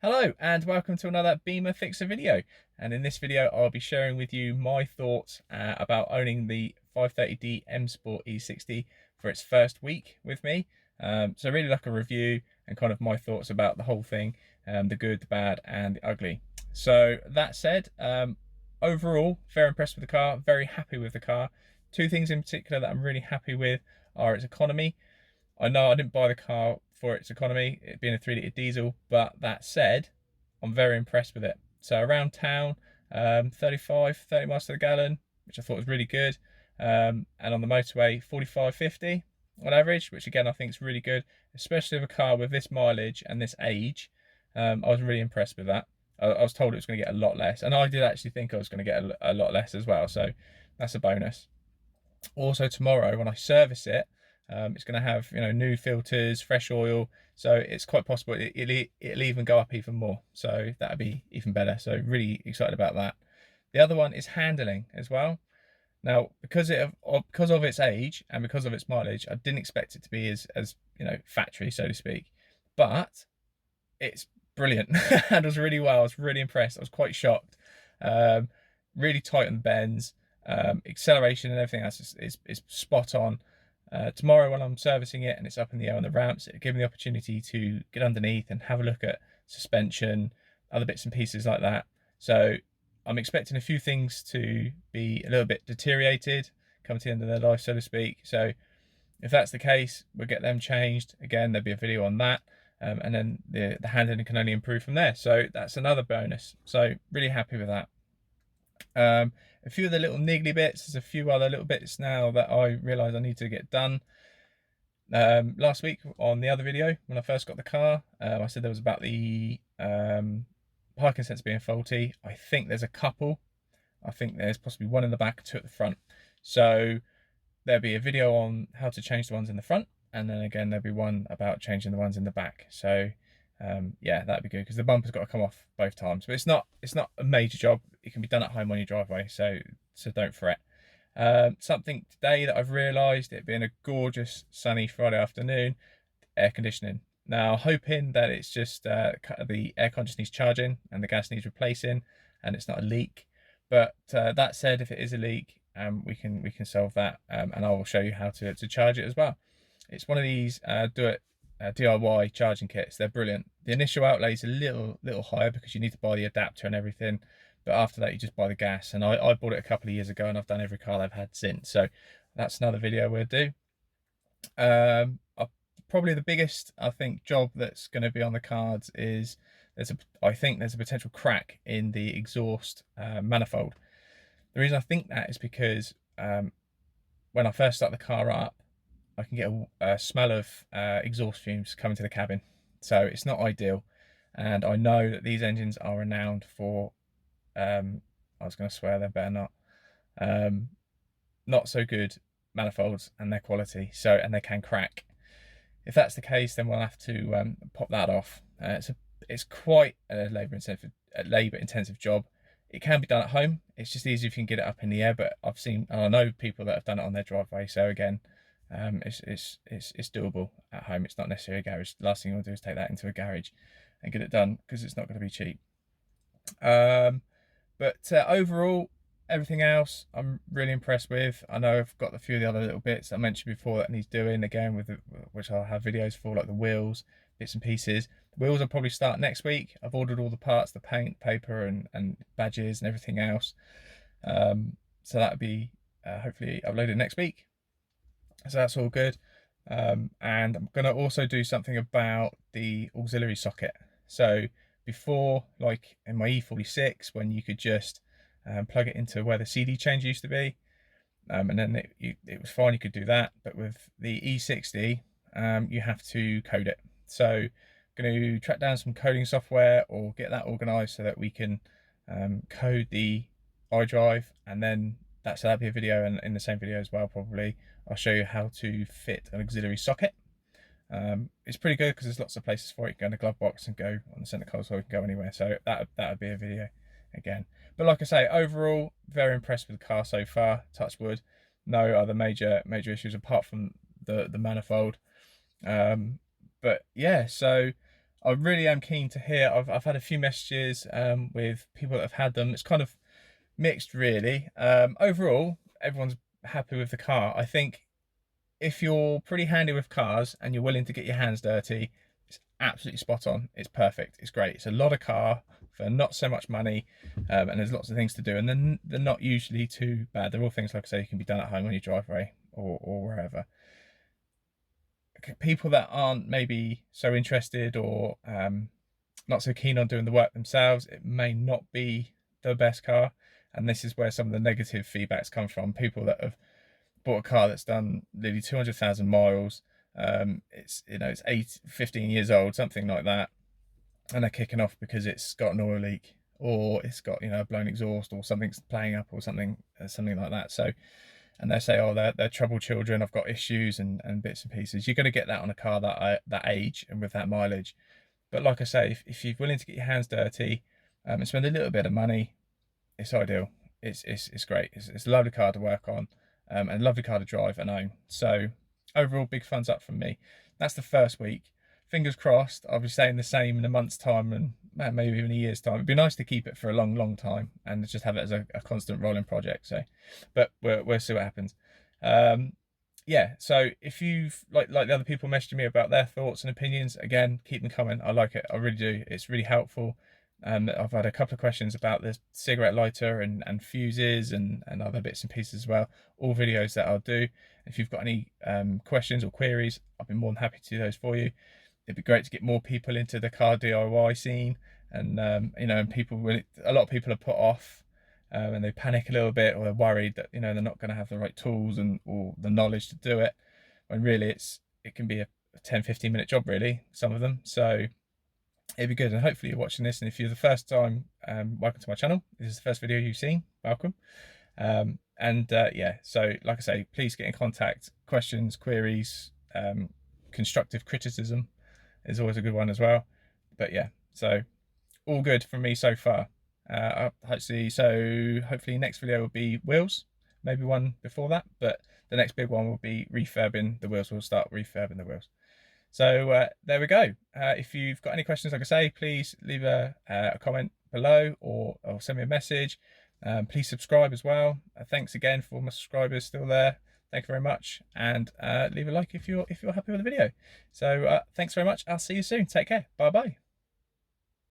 Hello and welcome to another Beamer Fixer video, and in this video I'll be sharing with you my thoughts about owning the 530D M Sport E60 for its first week with me. So really like a review and kind of my thoughts about the whole thing, the good, the bad and the ugly. So that said, overall very impressed with the car, very happy with the car. Two things in particular that I'm really happy with are its economy. I know I didn't buy the car for its economy, it being a 3 litre diesel, but that said, I'm very impressed with it. So around town, 30 miles to the gallon, which I thought was really good. And on the motorway, 45, 50 on average, which again I think is really good, especially with a car with this mileage and this age. I was really impressed with that. I was told it was going to get a lot less, and I did actually think I was going to get a lot less as well, so that's a bonus. Also tomorrow when I service it, it's going to have new filters, fresh oil, so it's quite possible it'll even go up even more, so that'd be even better. So really excited about that. The other one is handling as well. Now because of its age and because of its mileage, I didn't expect it to be as factory, so to speak, but it's brilliant. Handles really well. I was really impressed. I was quite shocked. Really tight on the bends, acceleration and everything else is spot on. Tomorrow when I'm servicing it and it's up in the air on the ramps, it'll give me the opportunity to get underneath and have a look at suspension, other bits and pieces like that. So I'm expecting a few things to be a little bit deteriorated, come to the end of their life, so to speak. So if that's the case, we'll get them changed. Again, there'll be a video on that. And then the handling can only improve from there. So that's another bonus. So really happy with that. A few of the little niggly bits, there's a few other little bits now that I realise I need to get done. Last week on the other video, when I first got the car, I said there was about the parking sensor being faulty. I think there's a couple. I think there's possibly one in the back, two at the front. So there'll be a video on how to change the ones in the front, and then again there'll be one about changing the ones in the back. So yeah, that'd be good because the bumper's got to come off both times, but it's not a major job. It can be done at home on your driveway, so don't fret. Something today that I've realised, it being a gorgeous sunny Friday afternoon, air conditioning. Now hoping that it's just the aircon just needs charging and the gas needs replacing and it's not a leak. But that said, if it is a leak, we can solve that, and I will show you how to charge it as well. It's one of these DIY charging kits. They're brilliant. The initial outlay is a little higher because you need to buy the adapter and everything, but after that you just buy the gas, and I bought it a couple of years ago and I've done every car I've had since, so that's another video we'll do. Probably the biggest, I think, job that's going to be on the cards is I think there's a potential crack in the exhaust manifold. The reason I think that is because when I first start the car up, I can get a smell of exhaust fumes coming to the cabin, so it's not ideal. And I know that these engines are renowned for I was going to swear, they better not so good manifolds and their quality, so, and they can crack. If that's the case, then we'll have to pop that off. It's quite a labour intensive job. It can be done at home. It's just easier if you can get it up in the air, but I know people that have done it on their driveway, so again, it's doable at home. It's not necessarily a garage. The last thing you want to do is take that into a garage and get it done, because it's not going to be cheap. But overall, everything else I'm really impressed with. I know I've got a few of the other little bits I mentioned before that needs doing, again, which I'll have videos for, like the wheels, bits and pieces. The wheels will probably start next week. I've ordered all the parts, the paint, paper and badges and everything else. So that'll be hopefully uploaded next week. So that's all good. And I'm going to also do something about the auxiliary socket. So before, like in my E46, when you could just plug it into where the CD changer used to be, and then it was fine, you could do that. But with the E60, you have to code it. So I'm going to track down some coding software or get that organized so that we can code the iDrive, and then that'll be a video, and in the same video as well probably I'll show you how to fit an auxiliary socket. It's pretty good because there's lots of places for it. You can go in the glove box and go on the center console, you can go anywhere, so that would be a video again. But like I say, overall very impressed with the car so far, touch wood. No other major issues apart from the manifold. But yeah, so I really am keen to hear. I've had a few messages with people that have had them. It's kind of mixed really. Overall, everyone's happy with the car. I think if you're pretty handy with cars and you're willing to get your hands dirty, it's absolutely spot on. It's perfect. It's great. It's a lot of car for not so much money, and there's lots of things to do, and then they're not usually too bad. They're all things, like I say, can be done at home on your driveway or wherever. People that aren't maybe so interested or not so keen on doing the work themselves, it may not be the best car, and this is where some of the negative feedbacks come from. People that have bought a car that's done nearly 200,000 miles. It's, you know, it's 15 years old, something like that, and they're kicking off because it's got an oil leak, or it's got, you know, a blown exhaust, or something's playing up, or something like that. So, and they say, oh, they're troubled children, I've got issues and bits and pieces. You're going to get that on a car that age and with that mileage. But like I say, if you're willing to get your hands dirty and spend a little bit of money, it's ideal. It's great. It's a lovely car to work on, and a lovely car to drive and own. So overall, big thumbs up from me. That's the first week. Fingers crossed, I'll be saying the same in a month's time, and maybe even a year's time. It'd be nice to keep it for a long time and just have it as a constant rolling project. So, but we'll see what happens. Yeah, so if you've like the other people messaging me about their thoughts and opinions, again, keep them coming. I like it. I really do. It's really helpful. I've had a couple of questions about the cigarette lighter and fuses and other bits and pieces as well. All videos that I'll do. If you've got any questions or queries, I'll be more than happy to do those for you. It'd be great to get more people into the car DIY scene, and you know, and people really, a lot of people are put off, and they panic a little bit, or they're worried that, you know, they're not going to have the right tools or the knowledge to do it, when really it can be a 10-15 minute job, really, some of them. So it'd be good, and hopefully you're watching this, and if you're the first time, welcome to my channel. This is the first video you've seen, welcome. Yeah, so like I say, please get in contact. Questions, queries, constructive criticism is always a good one as well. But yeah, so all good from me so far. Hopefully next video will be wheels, maybe one before that, but the next big one will be refurbing the wheels. We'll start refurbing the wheels. So there we go. If you've got any questions, like I say, please leave a comment below, or send me a message. Please subscribe as well. Thanks again for all my subscribers still there. Thank you very much, and leave a like if you're happy with the video. So thanks very much. I'll see you soon. Take care. Bye bye.